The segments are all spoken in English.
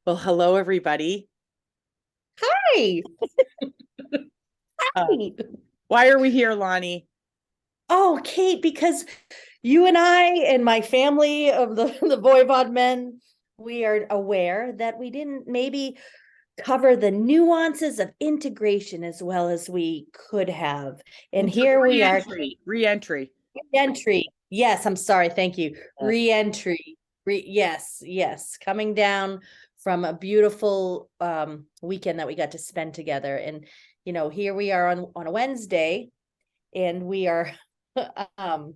Well, hello, everybody. Hi. Uh, Hi. why are we here, Lani? Oh, Kate, because you and I and my family of the, the Voivod men, we are aware that we didn't maybe cover the nuances of integration as well as we could have. And here we are, Re-entry. Re-entry. re-entry. Yes, I'm sorry. Thank you. Re-entry. Yes. Coming down from a beautiful weekend that we got to spend together. And here we are on a Wednesday, and we are um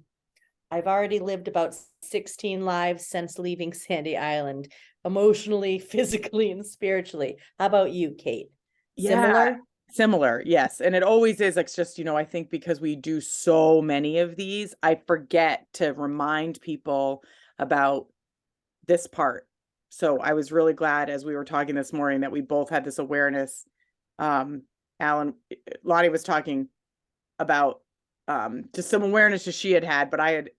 I've already lived about 16 lives since leaving Sandy Island, emotionally, physically, and spiritually. How about you, Kate? Yeah, Similar? similar. Yes. And it always is. It's just, I think because we do so many of these, I forget to remind people about this part. So I was really glad as we were talking this morning that we both had this awareness. Um, Lottie was talking about just some awareness that she had, but I had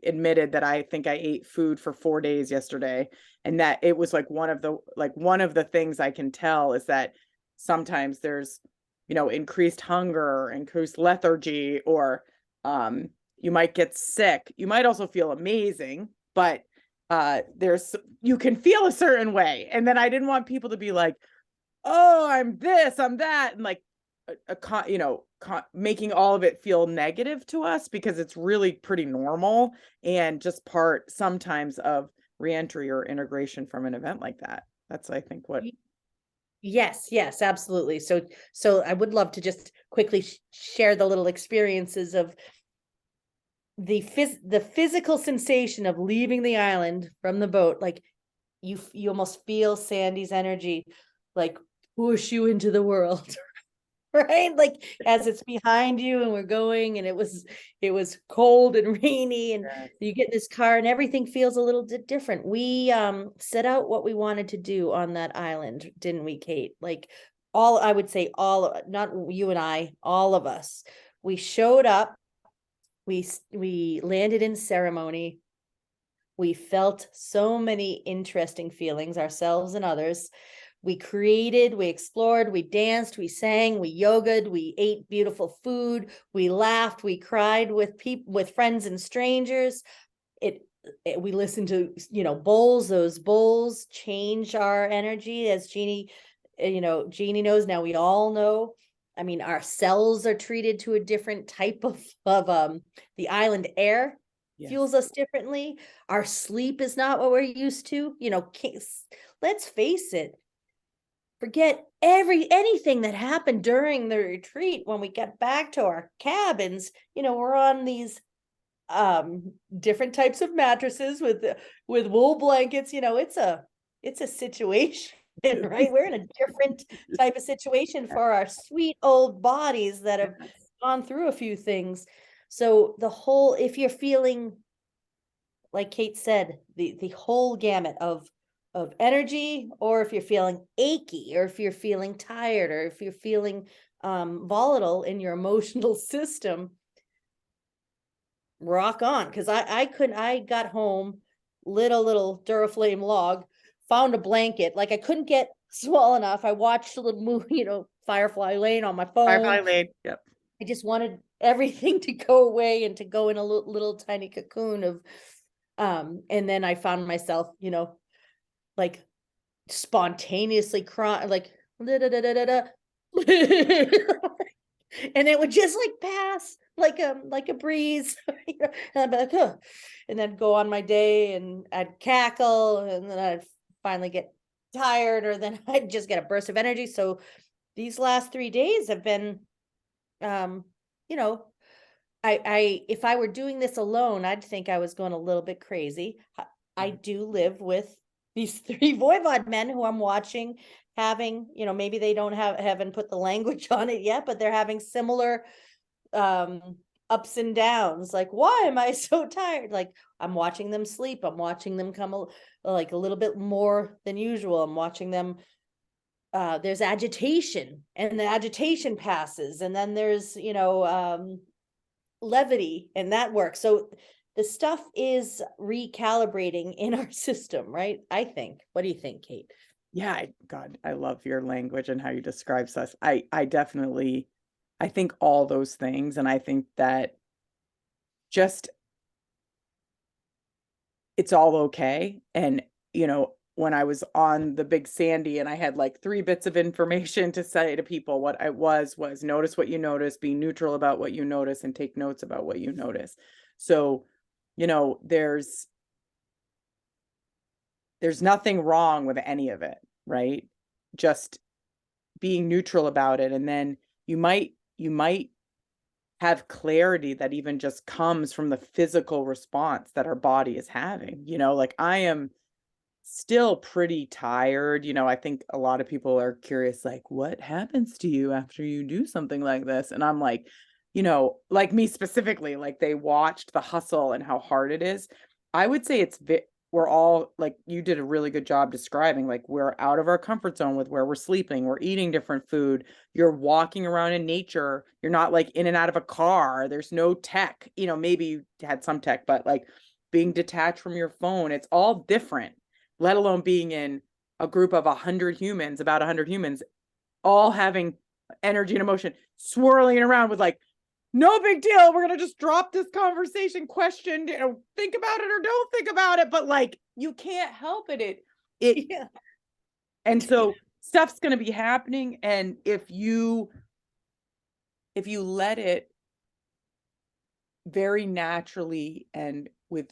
admitted that I think I ate food for 4 days yesterday, and that it was like one of the things I can tell is that sometimes there's increased hunger, increased lethargy, or um, you might get sick. You might also feel amazing, but there's you can feel a certain way, and then I didn't want people to be like, oh, I'm this, I'm that, and like making all of it feel negative to us because it's really pretty normal and just part sometimes of reentry or integration from an event like that. That's, I think, what. Yes, absolutely. So I would love to just quickly share the little experiences of the physical sensation of leaving the island from the boat. Like you almost feel Sandy's energy like push you into the world. Right, like as it's behind you and we're going, and it was cold and rainy, and Yes. you get in this car and everything feels a little bit different. We set out what we wanted to do on that island, didn't we, Kate? Like, all, I would say, all, not you and I, all of us, we showed up, we landed in ceremony, we felt so many interesting feelings, ourselves and others. We created, we explored, we danced, we sang, we yogaed, we ate beautiful food, we laughed, we cried with people, with friends and strangers. We listened to, bowls. Those bowls change our energy, as Jeannie knows now. We all know. I mean, our cells are treated to a different type of the island air Yes. fuels us differently. Our sleep is not what we're used to. Let's face it, forget anything that happened during the retreat. When we got back to our cabins, we're on these different types of mattresses with wool blankets. It's a situation. Right, we're in a different type of situation for our sweet old bodies that have gone through a few things. So the whole, if you're feeling, like Kate said, the whole gamut of energy, or if you're feeling achy, or if you're feeling tired, or if you're feeling volatile in your emotional system, rock on. Because I got home, lit a little Duraflame log, found a blanket. Like, I couldn't get small enough. I watched a little movie, Firefly Lane on my phone. Firefly Lane. Yep. I just wanted everything to go away and to go in a little tiny cocoon of and then I found myself, like spontaneously crying, like da, da, da, da, da. And it would just like pass like a breeze. And I'd be like, huh. And then go on my day, and I'd cackle, and then I'd finally get tired, or then I'd just get a burst of energy. So these last 3 days have been um, you know, I if I were doing this alone, I'd think I was going a little bit crazy. I do live with these three Voivod men who I'm watching having, maybe they don't haven't put the language on it yet, but they're having similar um ups and downs. Like, why am I so tired? Like, I'm watching them sleep. I'm watching them come like a little bit more than usual. I'm watching them, there's agitation, and the agitation passes, and then there's levity, and that works. So the stuff is recalibrating in our system, right? I think. What do you think, Kate? Yeah, God, I love your language and how you describe us. I definitely, I think all those things, and I think that just it's all okay. And, when I was on the big Sandy and I had like 3 bits of information to say to people, what I was notice what you notice, be neutral about what you notice, and take notes about what you notice. So, there's nothing wrong with any of it, right? Just being neutral about it. And then you might have clarity that even just comes from the physical response that our body is having. Like I am still pretty tired. I think a lot of people are curious, like, what happens to you after you do something like this? And I'm like, like me specifically, like they watched The Hustle and how hard it is. I would say we're all like, you did a really good job describing, like, we're out of our comfort zone with where we're sleeping, we're eating different food, you're walking around in nature, you're not like in and out of a car, there's no tech, maybe you had some tech, but like being detached from your phone, it's all different, let alone being in a group of 100 humans, about 100 humans, all having energy and emotion swirling around with like, no big deal. We're going to just drop this conversation question, think about it or don't think about it. But like, you can't help it. Yeah. And so stuff's going to be happening. And if you let it very naturally and with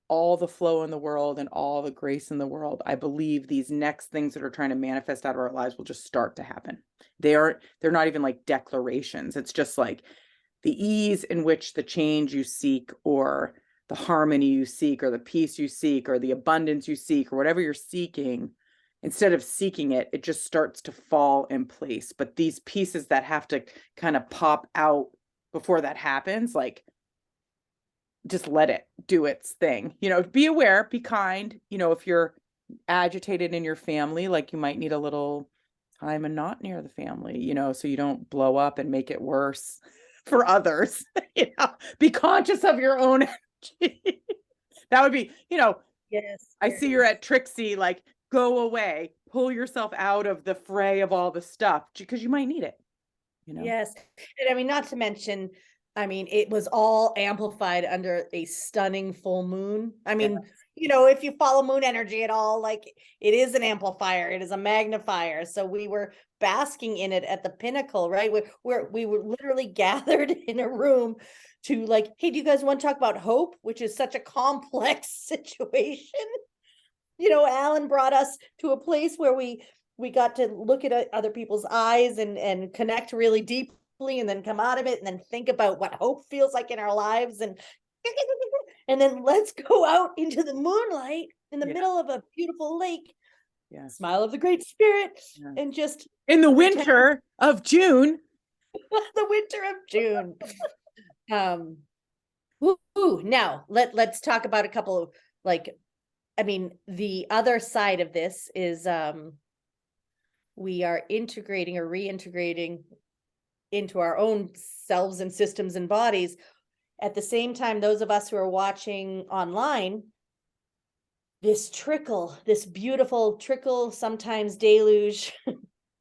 all the flow in the world and all the grace in the world, I believe these next things that are trying to manifest out of our lives will just start to happen. They're not even like declarations. It's just like the ease in which the change you seek, or the harmony you seek, or the peace you seek, or the abundance you seek, or whatever you're seeking, instead of seeking it, it just starts to fall in place. But these pieces that have to kind of pop out before that happens, like, just let it do its thing. Be aware, be kind. If you're agitated in your family, like, you might need a little time and not near the family, so you don't blow up and make it worse for others. Be conscious of your own energy. That would be, Yes. I see you're at Trixie, like, go away, pull yourself out of the fray of all the stuff because you might need it. Yes. And I mean, not to mention, I mean, it was all amplified under a stunning full moon. I Yeah. mean, if you follow moon energy at all, like it is an amplifier, it is a magnifier. So we were basking in it at the pinnacle, right? We were literally gathered in a room to like, hey, do you guys want to talk about hope, which is such a complex situation? Alan brought us to a place where we got to look at other people's eyes and connect really deeply, and then come out of it and then think about what hope feels like in our lives, and then let's go out into the moonlight in the Yeah. middle of a beautiful lake, Yes. smile of the great spirit, Yeah. and just In the pretend winter of June. the winter of June. um Now let's talk about a couple of, like, I mean, the other side of this is we are integrating or reintegrating into our own selves and systems and bodies. At the same time, those of us who are watching online, this beautiful trickle, sometimes deluge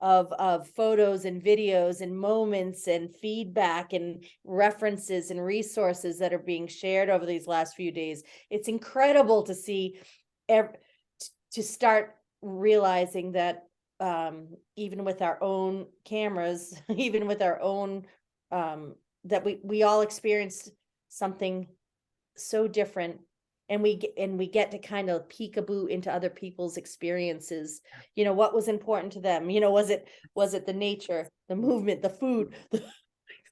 of photos and videos and moments and feedback and references and resources that are being shared over these last few days. It's incredible to see, to start realizing that even with our own cameras, even with our own, that we all experienced something so different, and we get to kind of peekaboo into other people's experiences. What was important to them? Was it the nature, the movement, the food?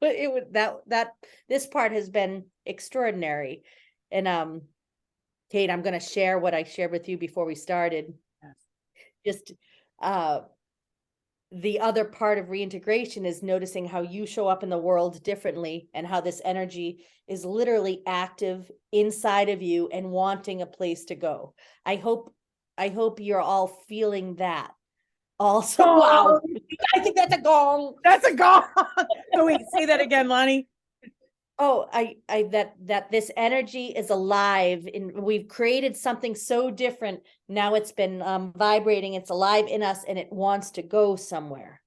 It would that this part has been extraordinary. And Kate, I'm going to share what I shared with you before we started. Yes. Just uh the other part of reintegration is noticing how you show up in the world differently, and how this energy is literally active inside of you and wanting a place to go. I hope you're all feeling that also. Wow. Gong! I think that's a gong. That's a gong. So wait, say that again, Lani. Oh, that this energy is alive, and we've created something so different. Now it's been vibrating, it's alive in us, and it wants to go somewhere.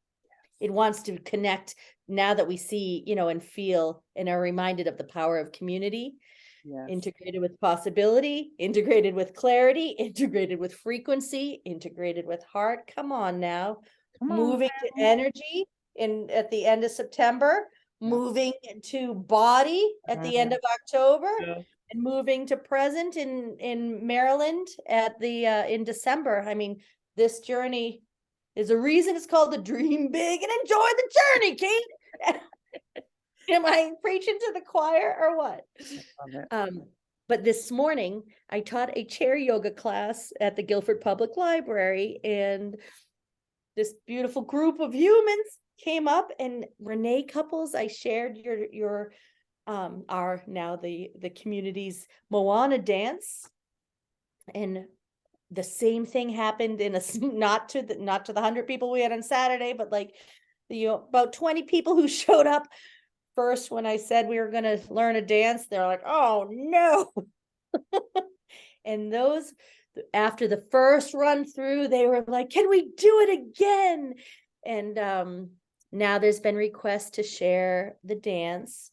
It wants to connect now that we see, and feel and are reminded of the power of community, Yes. integrated with possibility, integrated with clarity, integrated with frequency, integrated with heart. Come on now. Come on. Moving to energy at the end of September, moving to body at the end of October, Yeah. and moving to present in Maryland at the in December. I mean, this journey is a reason it's called the Dream Big and Enjoy the Journey, Kate. Am I preaching to the choir or what? Love it. But this morning I taught a chair yoga class at the Guilford Public Library, and this beautiful group of humans came up, and Renee Couples, I shared your are now the community's Moana dance, and the same thing happened in a not to the 100 people we had on Saturday, but like about 20 people who showed up first when I said we were going to learn a dance. They're like, oh no. And those, after the first run through, they were like, can we do it again? And now there's been requests to share the dance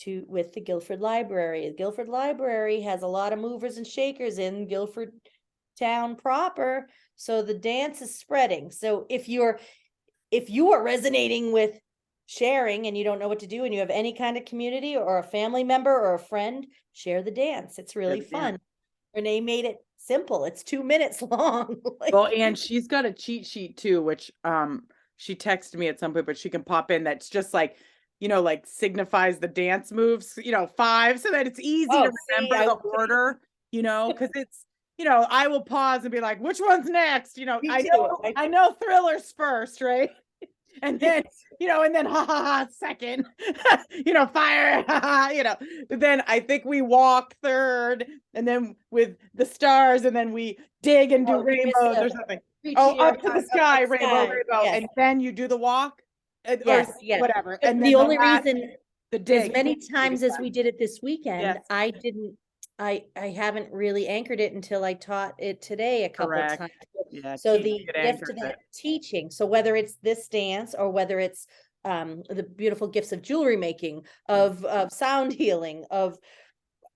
with the Guilford Library. The Guilford Library has a lot of movers and shakers in Guilford town proper, so the dance is spreading. So if you are resonating with sharing and you don't know what to do, and you have any kind of community or a family member or a friend, share the dance. It's really fun. Renee made it simple. It's 2 minutes long. Well, and she's got a cheat sheet too, which she texted me at some point, but she can pop in. That's just like, like signifies the dance moves, 5, so that it's easy to remember the order, because it's, I will pause and be like, which one's next? I know Thriller's first, right? And then, and then ha ha ha second, fire, then I think we walk third, and then with the stars, and then we dig and do rainbows or something. Oh, up to the sky, rainbow, yes. And then you do the walk, yes, or whatever. And the only reason, the dig. As many times as we did it this weekend, I haven't really anchored it until I taught it today a couple of times. Yeah, so the gift of that teaching. So whether it's this dance or whether it's the beautiful gifts of jewelry making, of sound healing, of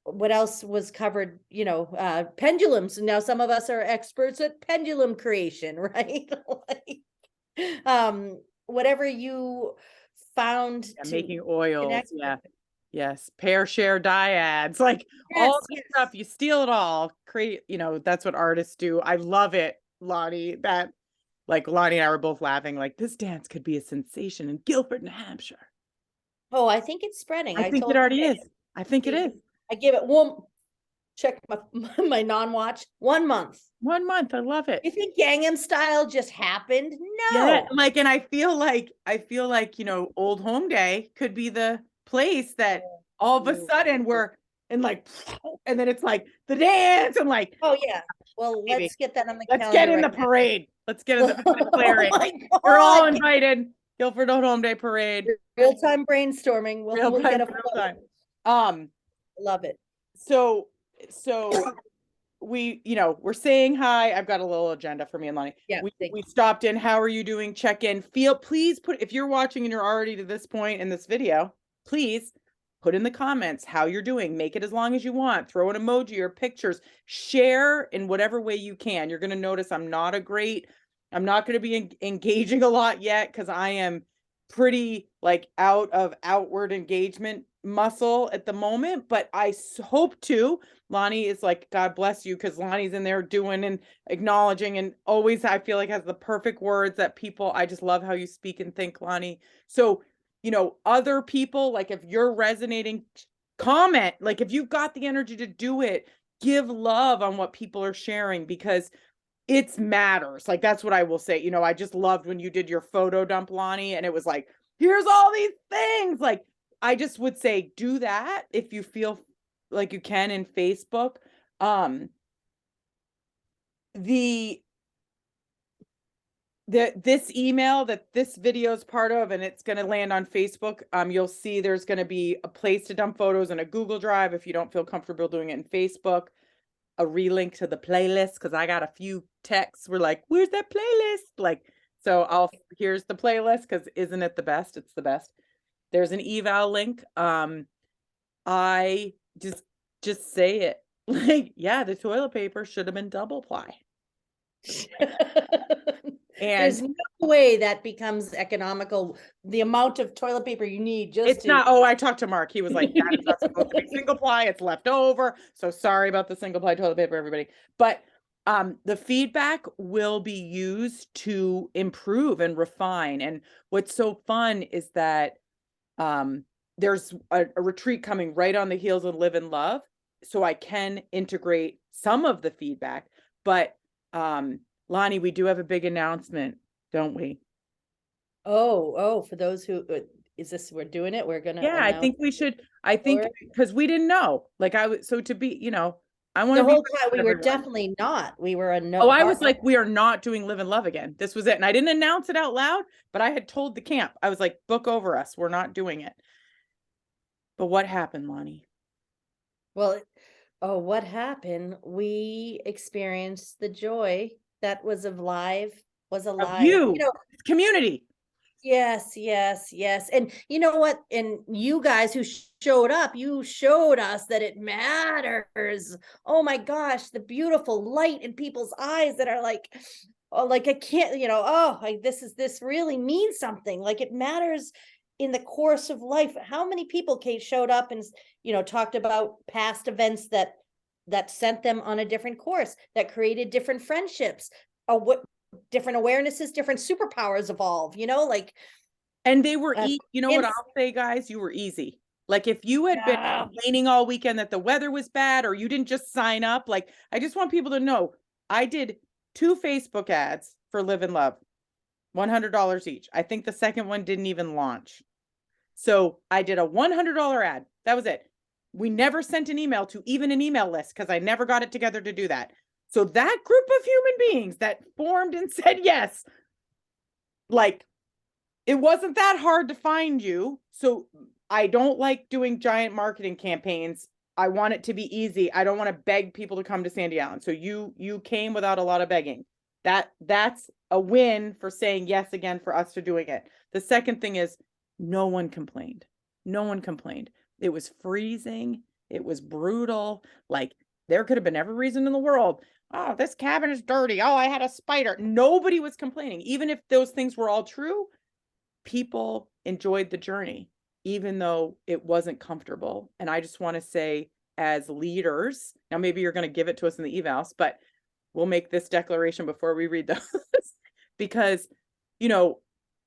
what else was covered, pendulums. And now some of us are experts at pendulum creation, right? Whatever you found making oils. Yes, pair, share, dyads, like all the stuff, you steal it all, create, that's what artists do. I love it, Lani, that like Lani and I were both laughing, like this dance could be a sensation in Guilford, New Hampshire. Oh, I think it's spreading. I think it already is. I think it is. I give it check my non-watch, 1 month. 1 month. I love it. You think Gangnam Style just happened? No. Yeah, like, and I feel like, Old Home Day could be the place that all of a sudden we're in, like, and then it's like the dance and like, oh yeah. Well, let's get that on the calendar. Let's get in the parade. Let's get in the clearing. We're all invited. Guilford Old Home Day parade. Real-time brainstorming. We'll get a real time. Love it. So we're saying hi. I've got a little agenda for me and Lani. Yeah, we stopped in. How are you doing? Check in. Please put, if you're watching and you're already to this point in this video, please put in the comments how you're doing. Make it as long as you want. Throw an emoji or pictures. Share in whatever way you can. You're going to notice I'm not going to be engaging a lot yet, because I am pretty like out of outward engagement muscle at the moment, but I hope to. Lani is like, God bless you, because Lani's in there doing and acknowledging, and always I feel like has the perfect words that people, I just love how you speak and think, Lani. So, other people, like if you're resonating, comment, like if you've got the energy to do it, give love on what people are sharing, because it matters. Like, that's what I will say. I just loved when you did your photo dump, Lani, and it was like, here's all these things. Like, I just would say, do that if you feel like you can in Facebook. this email that this video is part of, and it's going to land on Facebook. You'll see there's going to be a place to dump photos in a Google Drive if you don't feel comfortable doing it in Facebook. A relink to the playlist, because I got a few texts were like, "Where's that playlist?" Like, so here's the playlist, because isn't it the best? It's the best. There's an eval link. I just say it like, yeah, the toilet paper should have been double ply. And There's no way that becomes economical. The amount of toilet paper you need just it's to. not, oh, I talked to Mark. He was like, that is not supposed to be single ply. It's left over. So sorry about the single ply toilet paper, everybody. But the feedback will be used to improve and refine. And what's so fun is that there's a retreat coming right on the heels of Live and Love. So I can integrate some of the feedback. But Lani, we do have a big announcement, don't we? Oh, for those who, is this, we're doing it? We're gonna Yeah, I think announce. we should. I think because we didn't know. Like I was, so to be, I want The to be whole with time we were everyone. definitely not. We were a no. Oh, I was like, we are not doing Live and Love again. This was it. And I didn't announce it out loud, but I had told the camp, I was like, book over us. We're not doing it. But what happened, Lani? Well, oh, what happened? We experienced the joy that was alive, was Of alive. you, community. Yes, yes, yes. And you know what? And you guys who showed up, you showed us that it matters. Oh my gosh, the beautiful light in people's eyes that are like, oh, like I can't, oh, like this really means something. Like it matters in the course of life. How many people, Kate, showed up and talked about past events that sent them on a different course, that created different friendships, what different awarenesses, different superpowers evolve, like. And they were, you know what It's, I'll say, guys? You were easy. Like if you had been yeah. complaining all weekend that the weather was bad, or you didn't just sign up, like I just want people to know, I did 2 Facebook ads for Live and Love, $100 each. I think the second one didn't even launch. So I did a $100 ad. That was it. We never sent an email to even an email list because I never got it together to do that. So that group of human beings that formed and said yes, like it wasn't that hard to find you. So I don't like doing giant marketing campaigns. I want it to be easy. I don't want to beg people to come to Sandy Island. So you came without a lot of begging. That's a win for saying yes again for us to doing it. The second thing is no one complained. No one complained. It was freezing. It was brutal. Like there could have been every reason in the world. Oh, this cabin is dirty. Oh, I had a spider. Nobody was complaining. Even if those things were all true, people enjoyed the journey, even though it wasn't comfortable. And I just want to say, as leaders, now maybe you're going to give it to us in the evals, but we'll make this declaration before we read those because,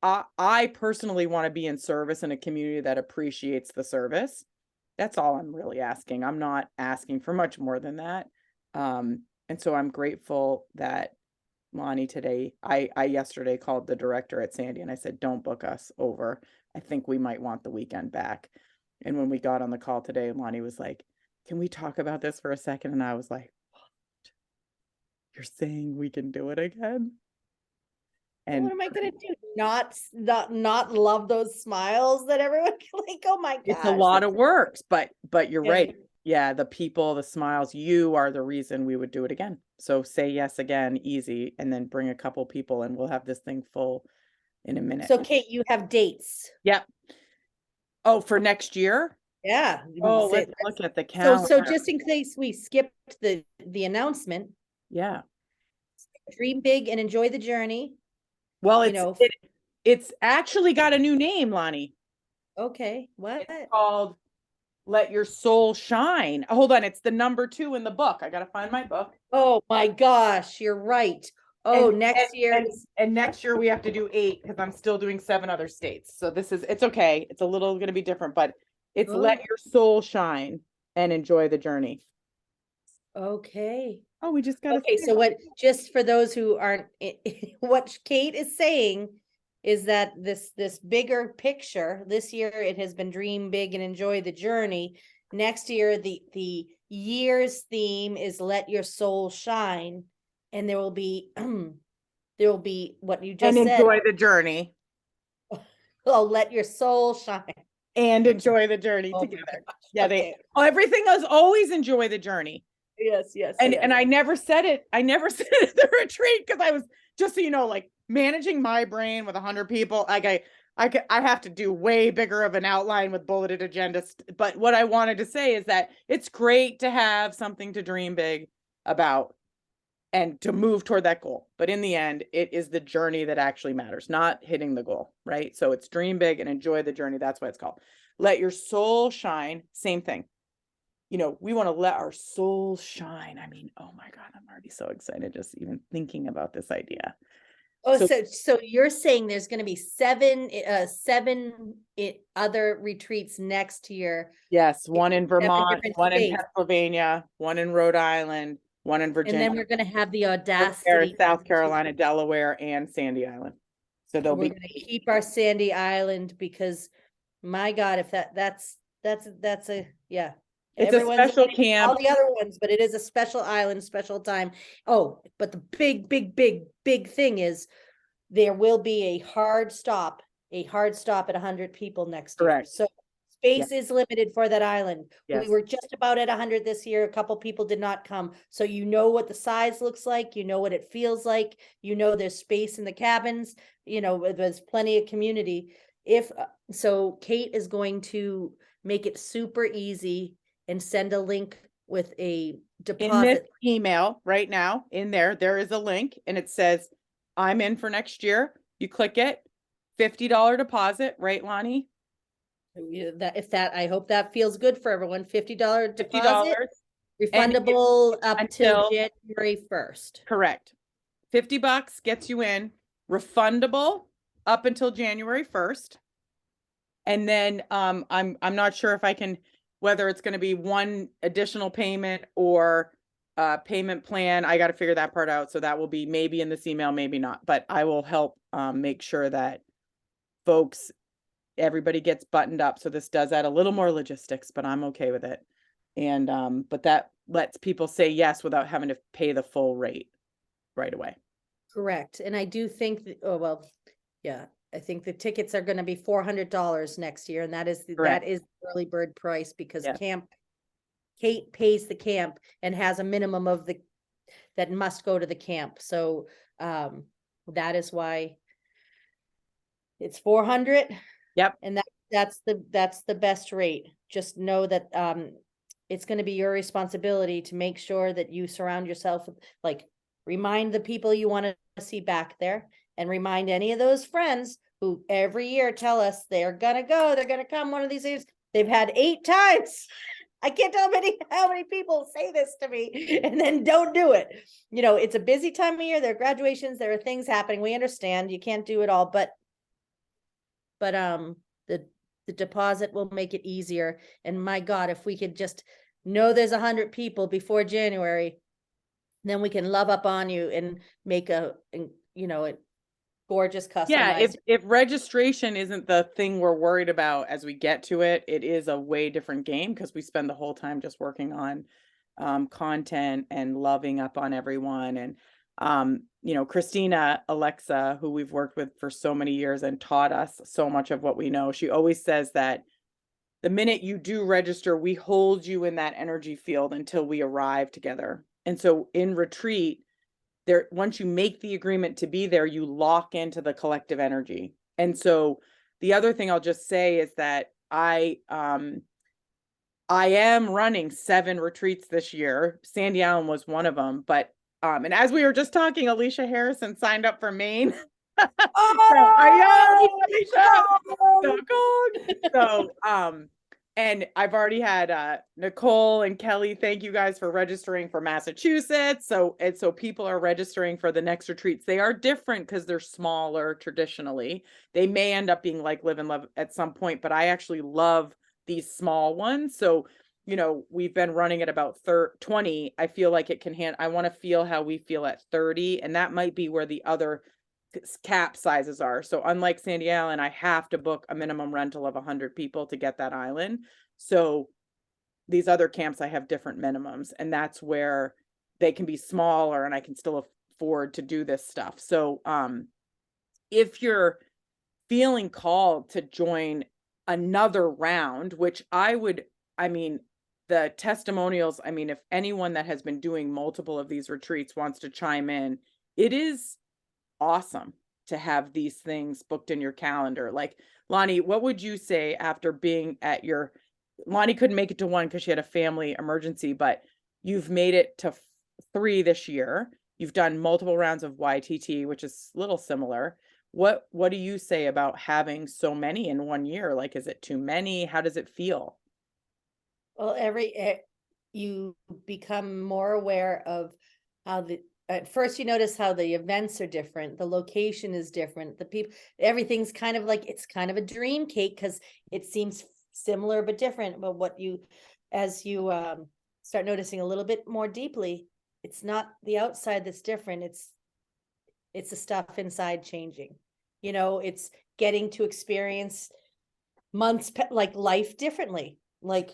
I personally want to be in service in a community that appreciates the service. That's all I'm really asking. I'm not asking for much more than that. And so I'm grateful that Lani today, I yesterday called the director at Sandy and I said, don't book us over. I think we might want the weekend back. And when we got on the call today, Lani was like, can we talk about this for a second? And I was like, what? You're saying we can do it again? And What am I gonna do? Not love those smiles that everyone like, oh my it's a gosh. lot of work, but you're Yeah. right. Yeah, the people, the smiles, you are the reason we would do it again. So say yes again, easy, and then bring a couple people and we'll have this thing full in a minute. So Kate, you have dates. Yep. Oh, for next year? Yeah. Oh, let's look at the So calendar. just in case we skipped the announcement, Yeah. dream big and enjoy the journey. Well, You it's actually got a new name, Lani. Okay, what? It's called Let Your Soul Shine. Hold on, it's the number 2 in the book. I gotta find my book. Oh my gosh, you're right. Oh, next year. And next year we have to do 8 because I'm still doing 7 other states. So it's okay. It's a little gonna be different, but it's Let Your Soul Shine and enjoy the journey. Okay. Oh, we just got Okay, so just for those who aren't, what Kate is saying is that this bigger picture, this year it has been dream big and enjoy the journey. Next year, the year's theme is let your soul shine. And there will be there will be what you And just said. enjoy the journey. Oh, let your soul shine. And enjoy the journey Oh my together. gosh. Yeah, Okay. everything else, always enjoy the journey. Yes, yes, And yes. I never said it. I never said it at the retreat because I was, just so you know, like managing my brain with 100 people. Like I have to do way bigger of an outline with bulleted agendas. But what I wanted to say is that it's great to have something to dream big about and to move toward that goal. But in the end, it is the journey that actually matters, not hitting the goal, right? So it's dream big and enjoy the journey. That's what it's called. Let your soul shine. Same thing. You know, we want to let our souls shine. I mean, oh my God, I'm already so excited just even thinking about this idea. Oh, So so you're saying there's going to be seven other retreats next year yes, in one in 7 Vermont, different one in states, Pennsylvania, one in Rhode Island, one in and Virginia, then we're going to have the Delaware, audacity South Carolina, Delaware, and Sandy Island. So there'll we're be going to keep our Sandy Island because, my God, if that's a yeah. it's a Everyone's special invited to all camp. the other ones, but it is a special island, special time. Oh, but the big thing is there will be a hard stop at 100 people next year. Correct. So Yeah. space is limited for that island. Yes. We were just about at 100 this year. A couple people did not come. So you know what the size looks like, you know what it feels like, you know there's space in the cabins, you know there's plenty of community. If so, Kate is going to make it super easy and send a link with a In this deposit. email right now, in there is a link and it says, I'm in for next year. You click it, $50 deposit, right, Lani? I hope that feels good for everyone. $50 deposit, $50 and refundable up till until January 1st. correct. $50 gets you in, refundable up until January 1st. And then I'm not sure if I can, whether it's going to be one additional payment or payment plan. I got to figure that part out. So that will be maybe in this email, maybe not, but I will help make sure that folks, everybody gets buttoned up. So this does add a little more logistics, but I'm okay with it. And but that lets people say yes without having to pay the full rate right away. Correct. And I do think that, oh, well, yeah, I think the tickets are going to be $400 next year. And that is Correct. the early bird price because Yeah. Kate pays the camp and has a minimum of that must go to the camp. So that is why it's 400. Yep. And that's the best rate. Just know that it's going to be your responsibility to make sure that you surround yourself with, like, remind the people you want to see back there and remind any of those friends who every year tell us they're going to go, they're going to come one of these days. They've had 8 times. I can't tell how many people say this to me and then don't do it. You know, it's a busy time of year. There are graduations, there are things happening. We understand you can't do it all, but the deposit will make it easier. And my God, if we could just know there's 100 people before January, then we can love up on you and make a gorgeous customized. Yeah, if registration isn't the thing we're worried about as we get to it, it is a way different game because we spend the whole time just working on content and loving up on everyone. And Christina Alexa, who we've worked with for so many years and taught us so much of what we know, she always says that the minute you do register, we hold you in that energy field until we arrive together. And so in retreat, there, once you make the agreement to be there, you lock into the collective energy. And so the other thing I'll just say is that I am running 7 retreats this year. Sandy Island was one of them, but and as we were just talking, Alicia Harrison signed up for Maine. Oh, Alicia. So and I've already had Nicole and Kelly, thank you guys for registering for Massachusetts. So people are registering for the next retreats. They are different because they're smaller traditionally. They may end up being like Live and Love at some point, but I actually love these small ones. So, we've been running at about 20. I feel like it can I want to feel how we feel at 30. And that might be where the other cap sizes are. So unlike Sandy Island, I have to book a minimum rental of 100 people to get that island. So these other camps, I have different minimums, and that's where they can be smaller and I can still forward to do this stuff. So, if you're feeling called to join another round, which I mean, the testimonials, I mean, if anyone that has been doing multiple of these retreats wants to chime in, it is awesome to have these things booked in your calendar. Like, Lonnie, what would you say after being at your Lonnie couldn't make it to one because she had a family emergency, but you've made it to 3 this year. You've done multiple rounds of YTT, which is a little similar. What do you say about having so many in 1 year? Like, is it too many? How does it feel? Well, you become more aware of how at first you notice how the events are different, the location is different, the people, everything's kind of like, it's kind of a dream cake because it seems similar but different. But as you start noticing a little bit more deeply, it's not the outside that's different. It's the stuff inside changing. It's getting to experience like life differently. Like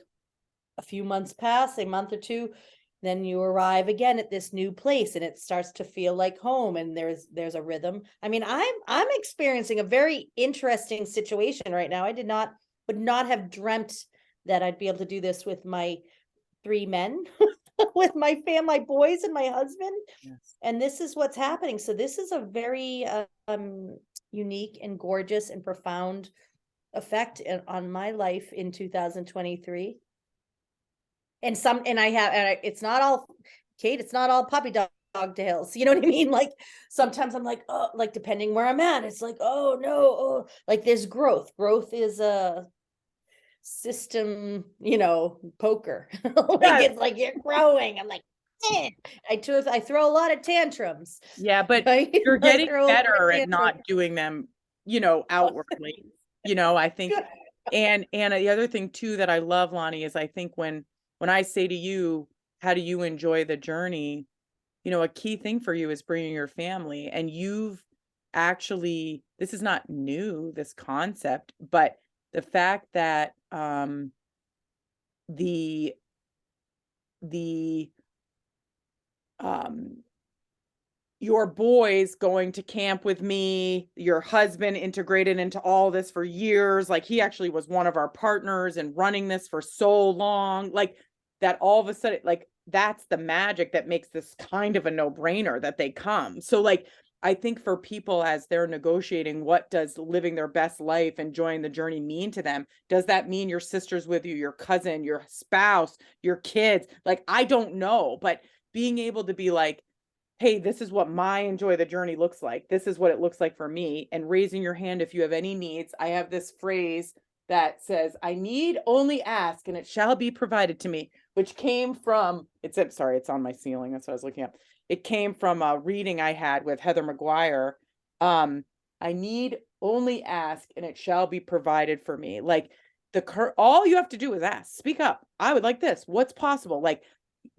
a few months pass, a month or two, then you arrive again at this new place and it starts to feel like home, and there's a rhythm. I mean, I'm experiencing a very interesting situation right now. Would not have dreamt that I'd be able to do this with my 3 men, with my my boys and my husband. Yes. And this is what's happening. So this is a very unique and gorgeous and profound effect on my life in 2023. And it's not all, Kate, it's not all puppy dog tails. You know what I mean? Like sometimes I'm like, oh, like depending where I'm at, it's like, oh no, oh, like there's growth. Growth is a system, poker. Like Yes. it's like you're growing. I'm like, eh. I throw a lot of tantrums. Yeah, but Right? you're I getting throw a lot of better at tantrums. not doing them, outwardly. I think, Good. and the other thing too that I love, Lonnie, is I think when I say to you, how do you enjoy the journey? A key thing for you is bringing your family, and you've actually, this is not new, this concept, but the fact that the the um your boys going to camp with me, your husband integrated into all this for years. Like, he actually was one of our partners and running this for so long. Like, that all of a sudden, like, that's the magic that makes this kind of a no-brainer that they come. So, like, I think for people as they're negotiating, what does living their best life, enjoying the journey mean to them? Does that mean your sister's with you, your cousin, your spouse, your kids? Like, I don't know, but being able to be like, hey, this is what my enjoy the journey looks like. This is what it looks like for me. And raising your hand if you have any needs. I have this phrase that says, I need only ask and it shall be provided to me, which came from, sorry, it's on my ceiling. That's what I was looking at. It came from a reading I had with Heather McGuire. I need only ask and it shall be provided for me. Like, all you have to do is ask, speak up. I would like this. What's possible? Like,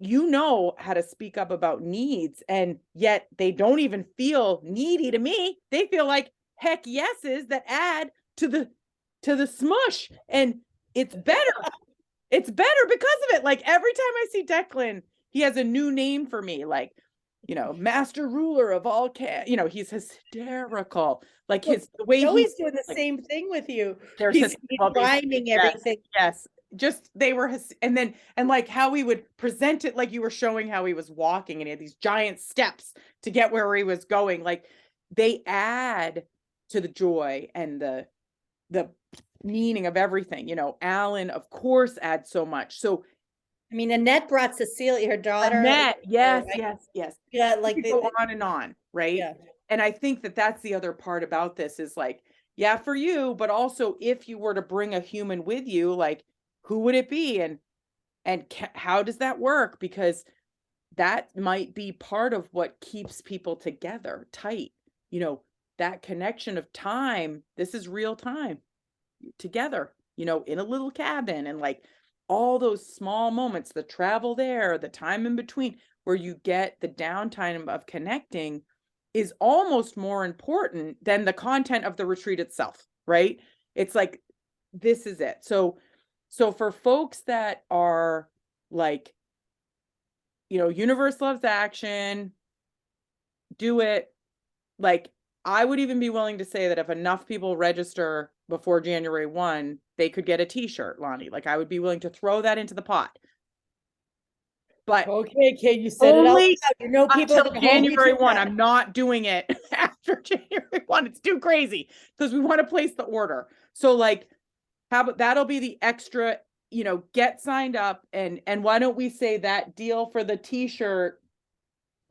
how to speak up about needs, and yet they don't even feel needy to me. They feel like heck yeses that add to the smush, and it's better. It's better because of it. Like, every time I see Declan, he has a new name for me, like, master ruler of all he's hysterical. Like, the way Joey's doing the like, same thing with you. there's He's rhyming yes, everything. yes. Just they were and like how he would present it, like you were showing how he was walking and he had these giant steps to get where he was going. Like, they add to the joy and the meaning of everything. Alan, of course, adds so much. So I mean, Annette brought Cecilia, her daughter. Annette, yes, Right? yes, yes. Yeah, We like could go on and on, right? yeah. And I think that that's the other part about this is like, yeah, for you, but also if you were to bring a human with you, like, who would it be? And how does that work? Because that might be part of what keeps people together tight. That connection of time. This is real time together, in a little cabin, and like all those small moments, the travel there, the time in between, where you get the downtime of connecting is almost more important than the content of the retreat itself, right? It's like, this is it. So for folks that are like, universe loves action, do it, like, I would even be willing to say that if enough people register before January 1, they could get a t-shirt, Lonnie. Like, I would be willing to throw that into the pot. But Okay, Kate, you said it out only loud. You know people are until gonna hold you January to 1. that. I'm not doing it after January 1. It's too crazy because we want to place the order. So like, how about that'll be the extra, get signed up, and why don't we say that deal for the t-shirt,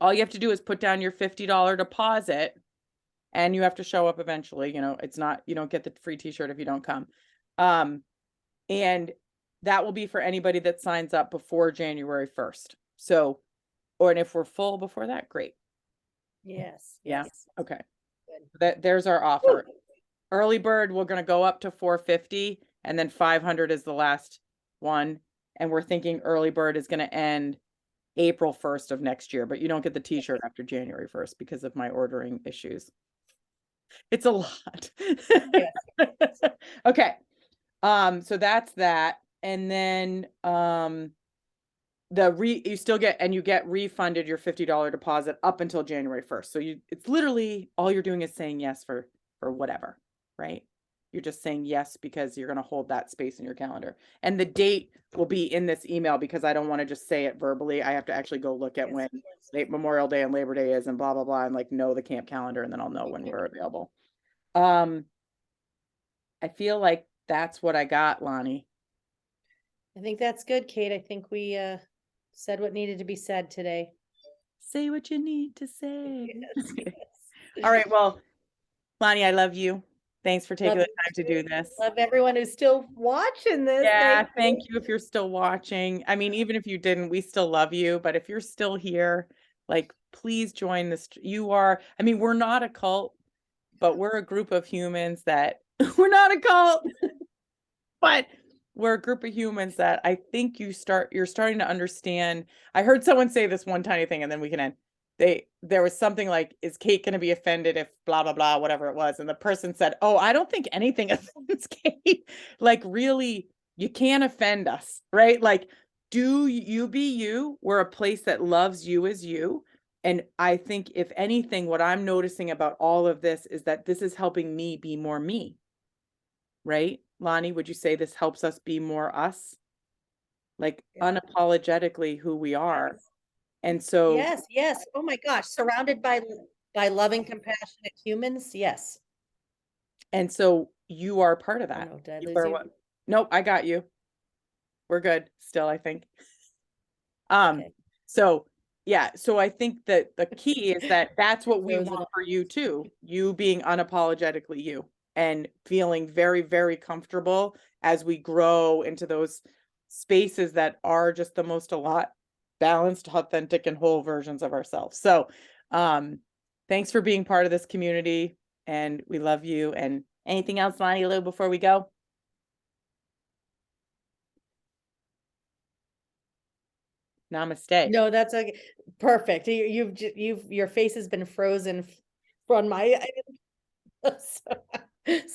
all you have to do is put down your $50 deposit and you have to show up eventually. It's not, you don't get the free t-shirt if you don't come. And that will be for anybody that signs up before January 1st. So, and if we're full before that, great. Yes, Yeah. yes. Okay. Good. There's our offer. Early bird, we're going to go up to 450, and then 500 is the last one. And we're thinking early bird is going to end April 1st of next year, but you don't get the t-shirt after January 1st because of my ordering issues. It's a lot. Yes. Okay. So that's that. And then you still get, and you get refunded your $50 deposit up until January 1st. So it's literally all you're doing is saying yes for whatever, right? You're just saying yes because you're going to hold that space in your calendar. And the date will be in this email because I don't want to just say it verbally. I have to actually go look at Yes, when of course. Memorial Day and Labor Day is and blah, blah, blah, and like know the camp calendar, and then I'll know when we're available. I feel like that's what I got, Lonnie. I think that's good, Kate. I think we said what needed to be said today. Say what you need to say. Yes, yes. All right. Well, Lani, I love you. Thanks for taking Love the you time to too. do this. Love everyone who's still watching this. Yeah, Thank thank you. you if you're still watching. I mean, even if you didn't, we still love you. But if you're still here, like, please join this. I mean, we're not a cult, but we're a group of humans that we're not a cult, but we're a group of humans that I think you're starting to understand. I heard someone say this one tiny thing, and then we can end. There was something like, is Kate going to be offended if blah, blah, blah, whatever it was. And the person said, oh, I don't think anything offends Kate. Like, really, you can't offend us, right? Like, do you be you? We're a place that loves you as you. And I think if anything, what I'm noticing about all of this is that this is helping me be more me, right? Lani, would you say this helps us be more us? Like, Yeah. unapologetically who we are. Yes. And so, Yes, yes. Oh my gosh, surrounded by loving, compassionate humans. Yes. you are part of Oh that. no, did I You lose are you? what? Nope, I got you. We're good still, I think. Um, Okay. so yeah, so I think that the key is that that's what we Frozen want up. for you too. You being unapologetically you and feeling very, very comfortable as we grow into those spaces that are just the most balanced, authentic, and whole versions of ourselves. So thanks for being part of this community, and we love you. And anything else, Lani Lou, before we go? Namaste. No, that's okay. Perfect. Your face has been frozen on my. So